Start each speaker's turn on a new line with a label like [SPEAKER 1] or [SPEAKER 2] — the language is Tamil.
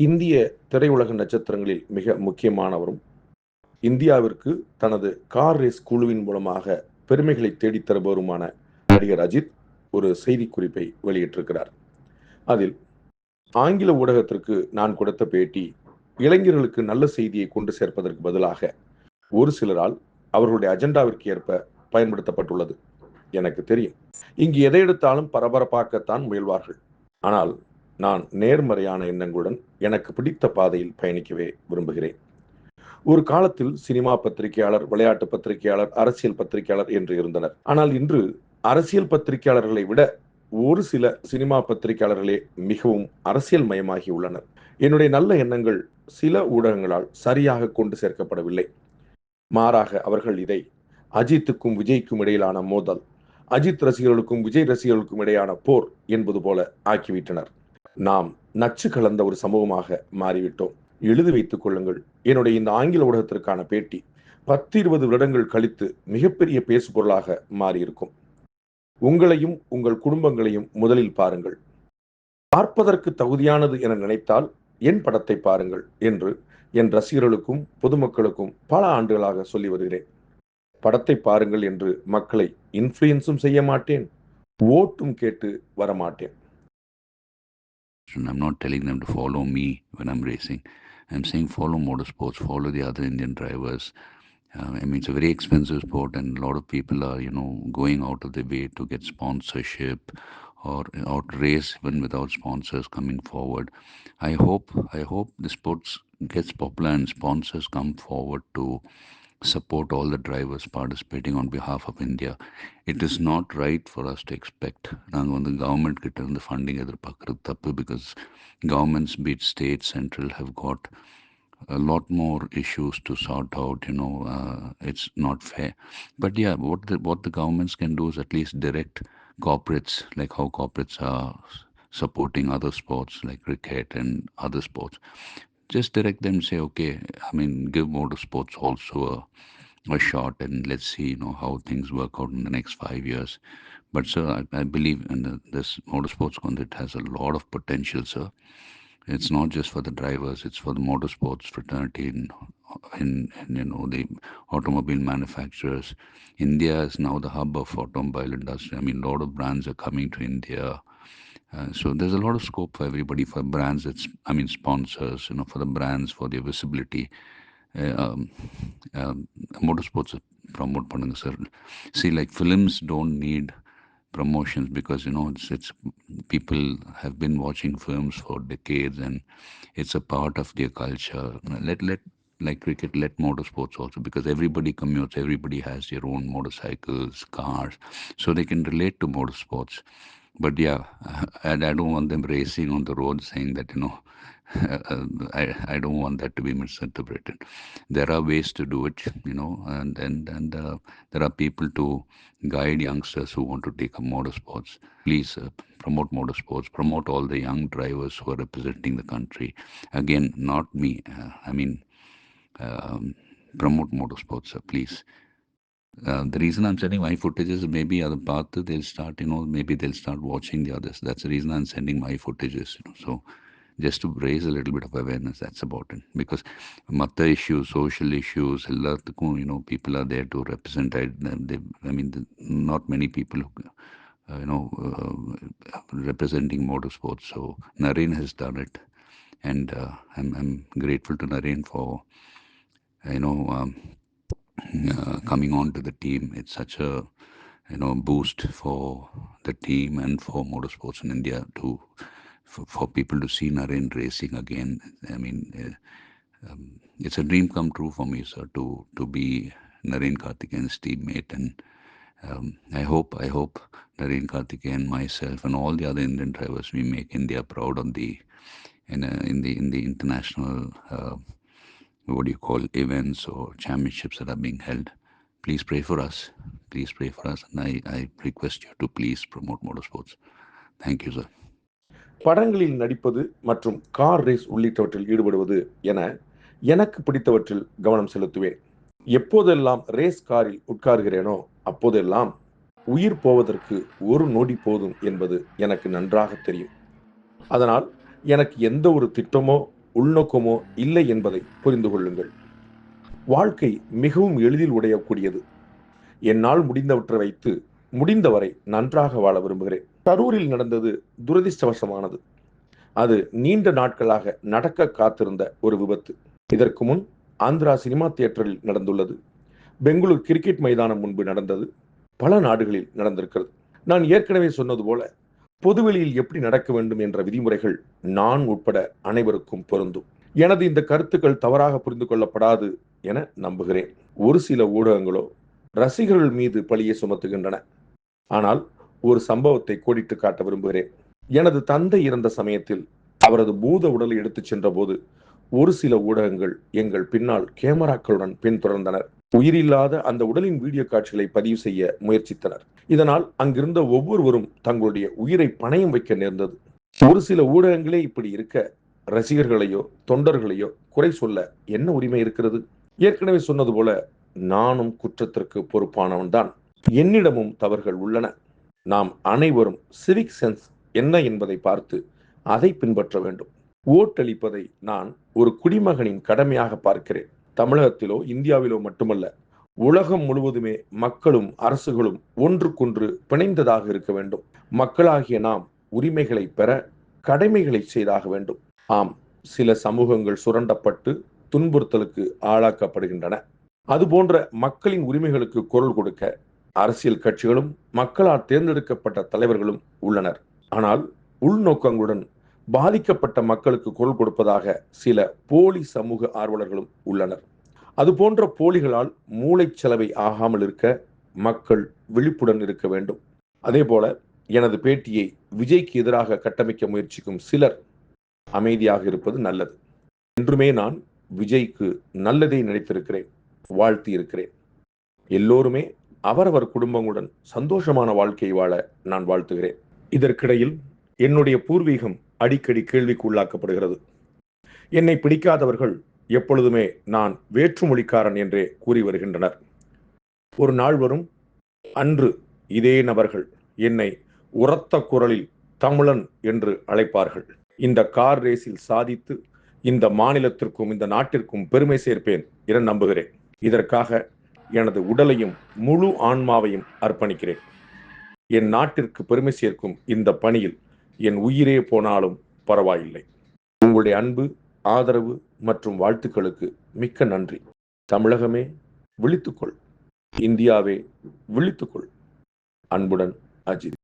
[SPEAKER 1] இந்திய திரையுலக நட்சத்திரங்களில் மிக முக்கியமானவரும், இந்தியாவிற்கு தனது கார் ரேஸ் குழுவின் மூலமாக பெருமைகளை தேடித் தருபவருமான நடிகர் அஜித் ஒரு செய்திக்குறிப்பை வெளியிட்டிருக்கிறார். அதில் ஆங்கில ஊடகத்திற்கு நான் கொடுத்த பேட்டி இளைஞர்களுக்கு நல்ல செய்தியை கொண்டு சேர்ப்பதற்கு பதிலாக ஒரு சிலரால் அவர்களுடைய அஜெண்டாவிற்கு ஏற்ப பயன்படுத்தப்பட்டுள்ளது. எனக்கு தெரியும், இங்கு எதை எடுத்தாலும் பரபரப்பாக்கத்தான் முயல்வார்கள். ஆனால் நான் நேர்மறையான எண்ணங்களுடன் எனக்கு பிடித்த பாதையில் பயணிக்கவே விரும்புகிறேன். ஒரு காலத்தில் சினிமா பத்திரிகையாளர், விளையாட்டு பத்திரிகையாளர், அரசியல் பத்திரிகையாளர் என்று இருந்தனர். ஆனால் இன்று அரசியல் பத்திரிகையாளர்களை விட ஒரு சில சினிமா பத்திரிகையாளர்களே மிகவும் அரசியல் மயமாகி உள்ளனர். என்னுடைய நல்ல எண்ணங்கள் சில ஊடகங்களால் சரியாக கொண்டு சேர்க்கப்படவில்லை. மாறாக அவர்கள் இதை அஜித்துக்கும் விஜய்க்கும் இடையிலான மோதல், அஜித் ரசிகர்களுக்கும் விஜய் ரசிகர்களுக்கும் இடையான போர் என்பது போல ஆக்கிவிட்டனர். நாம் நச்சு கலந்த ஒரு சமூகமாக மாறிவிட்டோம். எழுதி வைத்துக் கொள்ளுங்கள், என்னுடைய இந்த ஆங்கில ஊடகத்திற்கான பேட்டி 10-20 வருடங்கள் கழித்து மிகப்பெரிய பேசு பொருளாக மாறியிருக்கும். உங்களையும் உங்கள் குடும்பங்களையும் முதலில் பாருங்கள். பார்ப்பதற்கு தகுதியானது என நினைத்தால் என் படத்தை பாருங்கள் என்று என் ரசிகர்களுக்கும் பொதுமக்களுக்கும் பல ஆண்டுகளாக சொல்லி வருகிறேன். படத்தை பாருங்கள் என்று மக்களை இன்ஃப்ளூயன்ஸும் செய்ய மாட்டேன், ஓட்டும் கேட்டு வரமாட்டேன்.
[SPEAKER 2] I'm not telling them to follow me when I'm racing. I'm saying follow motorsports, follow the other Indian drivers. It's a very expensive sport, and a lot of people are, going out of their way to get sponsorship or to race even without sponsors coming forward. I hope the sports gets popular and sponsors come forward to support all the drivers participating on behalf of India. It is not right for us to expect நாங்கள் வந்து கவர்மெண்ட் கிட்ட இருந்து ஃபண்டிங் எதிர்பார்க்குறது தப்பு, because governments, be it state, central, have got a lot more issues to sort out. It's not fair. But yeah, what the governments can do is at least direct corporates, like how corporates are supporting other sports like cricket and other sports. Just direct them, say, okay, give motorsports also a shot, and let's see, how things work out in the next 5 years. But sir, I believe in this motorsports concept has a lot of potential, sir. It's not just for the drivers, it's for the motorsports fraternity in the automobile manufacturers. India is now the hub of automobile industry. A lot of brands are coming to India. So there's a lot of scope for everybody, for brands, sponsors, for the brands, for their visibility. Motorsports promote பண்ணுங்க sir. See, like films don't need promotions, because it's people have been watching films for decades, and it's a part of their culture. Let like cricket, let motorsports also, because everybody commutes, everybody has their own motorcycles, cars, so they can relate to motorsports. But yeah, I don't want them racing on the road saying that, I don't want that to be misinterpreted. There are ways to do it, and there are people to guide youngsters who want to take up motorsports. Please promote motorsports, promote all the young drivers who are representing the country. Again, not me. Promote motorsports, please. The reason I'm sending my footage is maybe other path they'll start, maybe they'll start watching the others. That's the reason I'm sending my footages, so just to raise a little bit of awareness. That's about it. Because mata issues, social issues, people are there to represent. Not many people representing motorsports. So Naren has done it, and I'm grateful to Naren for coming on to the team. It's such a boost for the team and for motorsports in India for people to see Naren racing again. It's a dream come true for me, sir, to be Naren Karthikeyan's teammate, and I hope Naren Karthikeyan, myself, and all the other Indian drivers, we make India proud on in the international events or championships that are being held. Please pray for us. And I request you to please promote motorsports. Thank you, sir.
[SPEAKER 1] படங்களில் நடிப்பது மற்றும் கார் ரேஸ் உள்ளிட்டவற்றில் ஈடுபடுவது என எனக்கு பிடித்தவற்றில் கவனம் செலுத்துவேன். எப்போதெல்லாம் ரேஸ் காரில் உட்கார்கிறேனோ அப்போதெல்லாம் உயிர் போவதற்கு ஒரு நொடி போதும் என்பது எனக்கு நன்றாக தெரியும். அதனால் எனக்கு எந்த ஒரு திட்டமோ உள்நோக்கமோ இல்லை என்பதை புரிந்து கொள்ளுங்கள். வாழ்க்கை மிகவும் எளிதில் உடையக்கூடியது. என்னால் முடிந்தவற்றை வைத்து முடிந்தவரை நன்றாக வாழ விரும்புகிறேன். கரூரில் நடந்தது துரதிர்ஷ்டவசமானது. அது நீண்ட நாட்களாக நடக்க காத்திருந்த ஒரு விபத்து. இதற்கு முன் ஆந்திரா சினிமா தியேட்டரில் நடந்துள்ளது. பெங்களூர் கிரிக்கெட் மைதானம் முன்பு நடந்தது. பல நாடுகளில் நடந்திருக்கிறது. நான் ஏற்கனவே சொன்னது போல பொதுவெளியில் எப்படி நடக்க வேண்டும் என்ற விதிமுறைகள் நான் உட்பட அனைவருக்கும் பொருந்தும். எனது இந்த கருத்துக்கள் தவறாக புரிந்து கொள்ளப்படாது என நம்புகிறேன். ஒரு சில ஊடகங்களோ ரசிகர்கள் மீது பழியை சுமத்துகின்றன. ஆனால் ஒரு சம்பவத்தை கோடிட்டு காட்ட விரும்புகிறேன். எனது தந்தை இறந்த சமயத்தில் அவரது பூத உடலை எடுத்துச் சென்ற போது ஒரு சில ஊடகங்கள் எங்கள் பின்னால் கேமராக்களுடன் பின்தொடர்ந்தனர். உயிரில்லாத அந்த உடலின் வீடியோ காட்சிகளை பதிவு செய்ய முயற்சித்தனர். இதனால் அங்கிருந்த ஒவ்வொருவரும் தங்களுடைய உயிரை பணயம் வைக்க நேர்ந்தது. ஒரு சில ஊடகங்களே இப்படி இருக்க, ரசிகர்களையோ தொண்டர்களையோ குறை சொல்ல என்ன உரிமை இருக்கிறது? ஏற்கனவே சொன்னது போல நானும் குற்றத்திற்கு பொறுப்பானவன் தான். என்னிடமும் தவறுகள் உள்ளன. நாம் அனைவரும் சிவிக் சென்ஸ் என்ன என்பதை பார்த்து அதை பின்பற்ற வேண்டும். ஓட்டளிப்பதை நான் ஒரு குடிமகனின் கடமையாக பார்க்கிறேன். தமிழகத்திலோ இந்தியாவிலோ மட்டுமல்ல, உலகம் முழுவதுமே மக்களும் அரசுகளும் ஒன்றுக்கொன்று பிணைந்ததாக இருக்க வேண்டும். மக்களாகிய நாம் உரிமைகளை பெற கடமைகளை செய்தாக வேண்டும். ஆம், சில சமூகங்கள் சுரண்டப்பட்டு துன்புறுத்தலுக்கு ஆளாக்கப்படுகின்றன. அதுபோன்ற மக்களின் உரிமைகளுக்கு குரல் கொடுக்க அரசியல் கட்சிகளும் மக்களால் தேர்ந்தெடுக்கப்பட்ட தலைவர்களும் உள்ளனர். ஆனால் உள்நோக்கங்களுடன் பாதிக்கப்பட்ட மக்களுக்கு குரல் கொடுப்பதாக சில போலி சமூக ஆர்வலர்களும் உள்ளனர். அதுபோன்ற போலிகளால் மூளைச்சலவை ஆகாமல் இருக்க மக்கள் விழிப்புடன் இருக்க வேண்டும். அதே போல எனது பேட்டியை விஜய்க்கு எதிராக கட்டமைக்க முயற்சிக்கும் சிலர் அமைதியாக இருப்பது நல்லது. என்றுமே நான் விஜய்க்கு நல்லதை நினைத்திருக்கிறேன், வாழ்த்தி இருக்கிறேன். எல்லோருமே அவரவர் குடும்பங்களுடன் சந்தோஷமான வாழ்க்கையை வாழ நான் வாழ்த்துகிறேன். இதற்கிடையில் என்னுடைய பூர்வீகம் அடிக்கடி கேள்விக்கு உள்ளாக்கப்படுகிறது. என்னை பிடிக்காதவர்கள் எப்பொழுதுமே நான் வேற்றுமொழிக்காரன் என்றே கூறி வருகின்றனர். ஒரு நாள் வரும், அன்று இதே நபர்கள் என்னை உரத்த குரலில் தமிழன் என்று அழைப்பார்கள். இந்த கார் ரேஸில் சாதித்து இந்த மாநிலத்திற்கும் இந்த நாட்டிற்கும் பெருமை சேர்ப்பேன் என நம்புகிறேன். இதற்காக எனது உடலையும் முழு ஆன்மாவையும் அர்ப்பணிக்கிறேன். என் நாட்டிற்கு பெருமை சேர்க்கும் இந்த பணியில் என் உயிரே போனாலும் பரவாயில்லை. உங்களுடைய அன்பு, ஆதரவு மற்றும் வாழ்த்துக்களுக்கு மிக்க நன்றி. தமிழகமே விழித்துக்கொள், இந்தியாவே விழித்துக்கொள். அன்புடன் அஜித்.